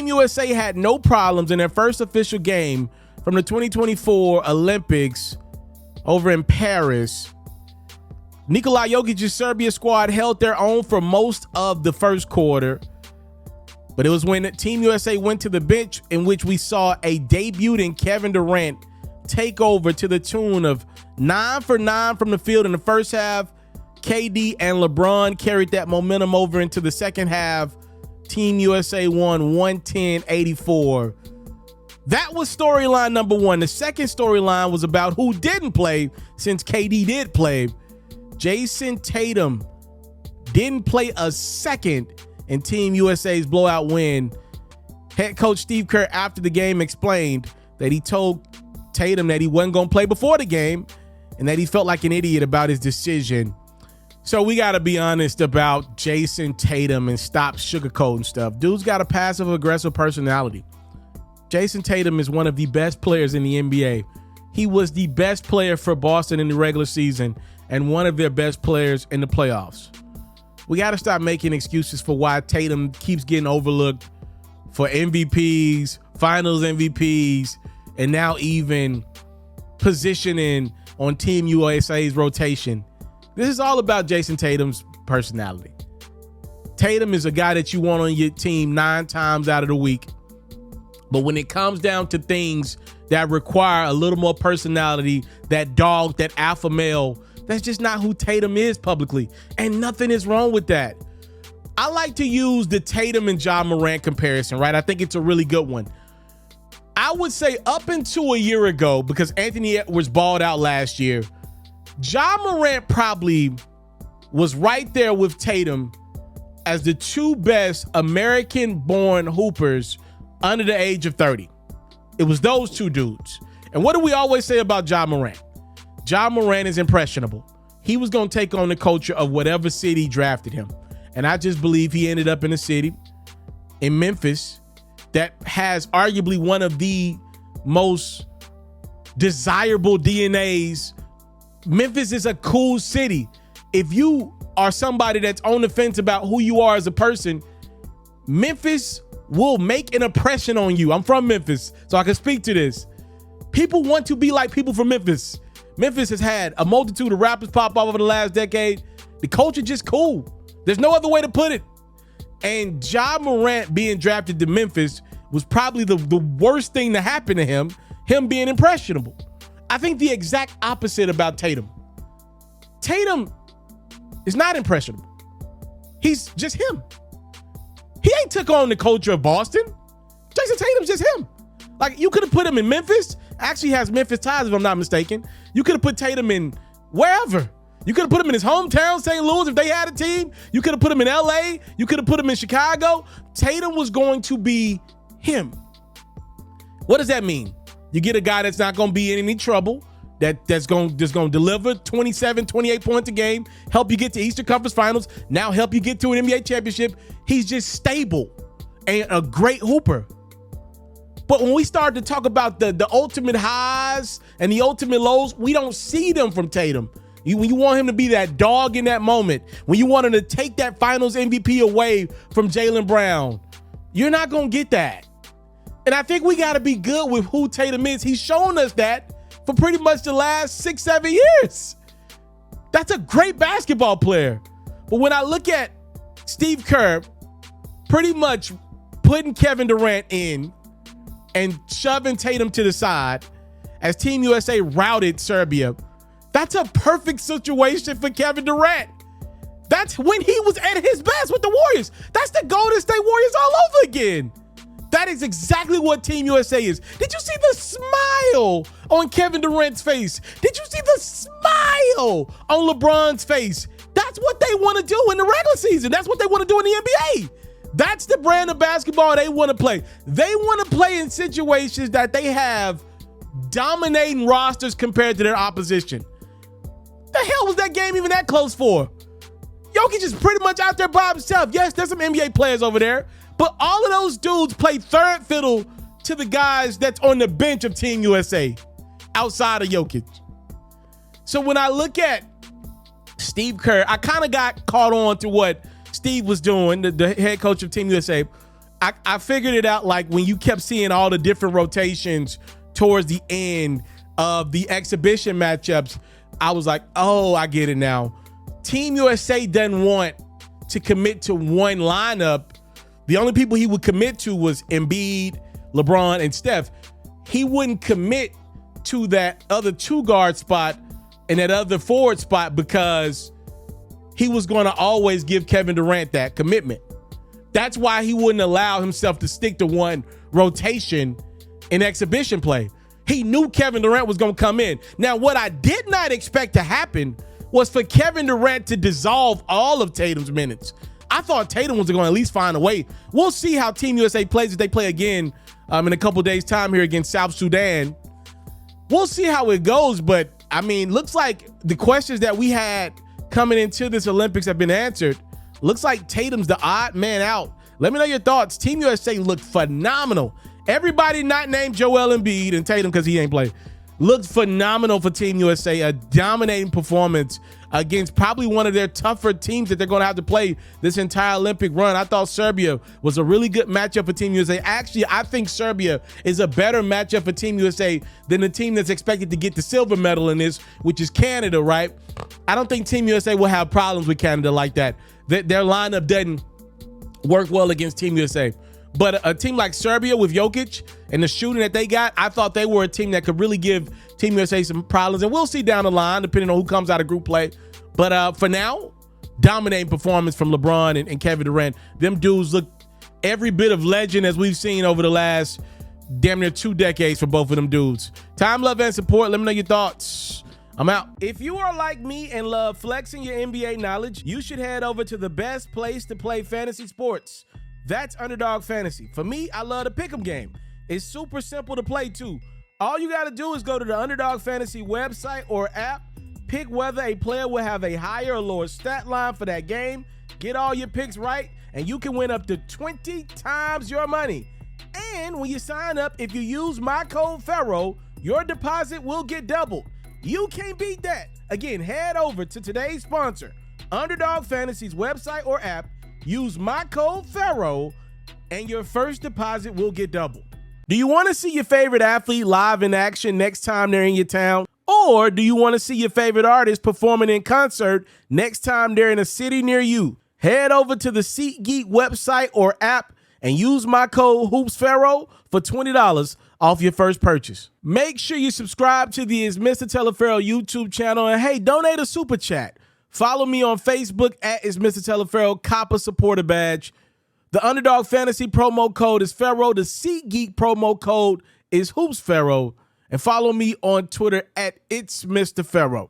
Team USA had no problems in their first official game from the 2024 Olympics over in Paris. Nikola Jokic's Serbia squad held their own for most of the first quarter, but it was when Team USA went to the bench in which we saw a debuting Kevin Durant take over to the tune of 9 for 9 from the field in the first half. KD and LeBron carried that momentum over into the second half. Team USA won 110-84. That was storyline number one. The second storyline was about who didn't play, since KD did play. Jayson Tatum didn't play a second in Team USA's blowout win. Head coach Steve Kerr after the game explained that he told Tatum that he wasn't going to play before the game and that he felt like an idiot about his decision. So we got to be honest about Jayson Tatum and stop sugarcoating stuff. Dude's got a passive-aggressive personality. Jayson Tatum is one of the best players in the NBA. He was the best player for Boston in the regular season and one of their best players in the playoffs. We got to stop making excuses for why Tatum keeps getting overlooked for MVPs, finals MVPs, and now even positioning on Team USA's rotation. This is all about Jayson Tatum's personality. Tatum is a guy that you want on your team 9 times out of the week. But when it comes down to things that require a little more personality, that dog, that alpha male, that's just not who Tatum is publicly. And nothing is wrong with that. I like to use the Tatum and Ja Morant comparison, right? I think it's a really good one. I would say up until a year ago, because Anthony Edwards balled out last year, Ja Morant probably was right there with Tatum as the 2 best American-born hoopers under the age of 30. It was those 2 dudes. And what do we always say about Ja Morant? Ja Morant is impressionable. He was going to take on the culture of whatever city drafted him. And I just believe he ended up in a city in Memphis that has arguably one of the most desirable DNAs. Memphis is a cool city. If you are somebody that's on the fence about who you are as a person, Memphis will make an impression on you. I'm from Memphis, so I can speak to this. People want to be like people from Memphis. Memphis has had a multitude of rappers pop up over the last decade. The culture just cool. There's no other way to put it. And Ja Morant being drafted to Memphis was probably the worst thing to happen to him being impressionable. I think the exact opposite about Tatum. Tatum is not impressionable. He's just him. He ain't took on the culture of Boston. Jayson Tatum's just him. Like, you could have put him in Memphis. Actually has Memphis ties, if I'm not mistaken. You could have put Tatum in wherever. You could have put him in his hometown, St. Louis, if they had a team. You could have put him in LA. You could have put him in Chicago. Tatum was going to be him. What does that mean? You get a guy that's not going to be in any trouble, that's going to deliver 27, 28 points a game, help you get to Eastern Conference Finals, now help you get to an NBA championship. He's just stable and a great hooper. But when we start to talk about the ultimate highs and the ultimate lows, we don't see them from Tatum. When you want him to be that dog in that moment, when you want him to take that finals MVP away from Jaylen Brown, you're not going to get that. And I think we got to be good with who Tatum is. He's shown us that for pretty much the last 6-7 years. That's a great basketball player. But when I look at Steve Kerr pretty much putting Kevin Durant in and shoving Tatum to the side as Team USA routed Serbia, that's a perfect situation for Kevin Durant. That's when he was at his best with the Warriors. That's the Golden State Warriors all over again. That is exactly what Team USA is. Did you see the smile on Kevin Durant's face? Did you see the smile on LeBron's face? That's what they want to do in the regular season. That's what they want to do in the NBA. That's the brand of basketball they want to play. They want to play in situations that they have dominating rosters compared to their opposition. The hell was that game even that close for? Jokic is pretty much out there by himself. Yes, there's some NBA players over there, but all of those dudes play third fiddle to the guys that's on the bench of Team USA outside of Jokic. So when I look at Steve Kerr, I kind of got caught on to what Steve was doing, the head coach of Team USA. I figured it out like when you kept seeing all the different rotations towards the end of the exhibition matchups. I was like, oh, I get it now. Team USA doesn't want to commit to one lineup. The only people he would commit to was Embiid, LeBron, and Steph. He wouldn't commit to that other 2-guard spot and that other forward spot because he was going to always give Kevin Durant that commitment. That's why he wouldn't allow himself to stick to one rotation in exhibition play. He knew Kevin Durant was going to come in. Now, what I did not expect to happen was for Kevin Durant to dissolve all of Tatum's minutes. I thought Tatum was going to at least find a way. We'll see how Team USA plays if they play again in a couple days' time here against South Sudan. We'll see how it goes, but, I mean, looks like the questions that we had coming into this Olympics have been answered. Looks like Tatum's the odd man out. Let me know your thoughts. Team USA looked phenomenal. Everybody not named Joel Embiid and Tatum because he ain't played. Looked phenomenal for Team USA. A dominating performance against probably one of their tougher teams that they're going to have to play this entire Olympic run. I thought Serbia was a really good matchup for Team USA. Actually, I think Serbia is a better matchup for Team USA than the team that's expected to get the silver medal in this, which is Canada, right? I don't think Team USA will have problems with Canada like that. Their lineup doesn't work well against Team USA. But a team like Serbia with Jokic and the shooting that they got, I thought they were a team that could really give Team USA some problems. And we'll see down the line, depending on who comes out of group play. But for now, dominating performance from LeBron and Kevin Durant. Them dudes look every bit of legend as we've seen over the last damn near 2 decades for both of them dudes. Time, love, and support. Let me know your thoughts. I'm out. If you are like me and love flexing your NBA knowledge, you should head over to the best place to play fantasy sports. That's Underdog Fantasy. For me, I love the pick'em game. It's super simple to play too. All you got to do is go to the Underdog Fantasy website or app, pick whether a player will have a higher or lower stat line for that game, get all your picks right, and you can win up to 20 times your money. And when you sign up, if you use my code FERRO, your deposit will get doubled. You can't beat that. Again, head over to today's sponsor, Underdog Fantasy's website or app, use my code FERRO, and your first deposit will get doubled. Do you want to see your favorite athlete live in action next time they're in your town? Or do you want to see your favorite artist performing in concert next time they're in a city near you? Head over to the SeatGeek website or app and use my code HoopsFerro for $20 off your first purchase. Make sure you subscribe to the It's Mr. Taliaferro YouTube channel, and hey, donate a super chat. Follow me on Facebook at It's Mr. Taliaferro, cop a supporter badge. The Underdog Fantasy promo code is Ferro. The SeatGeek promo code is HoopsFerro. And follow me on Twitter at It's Mr. Ferro.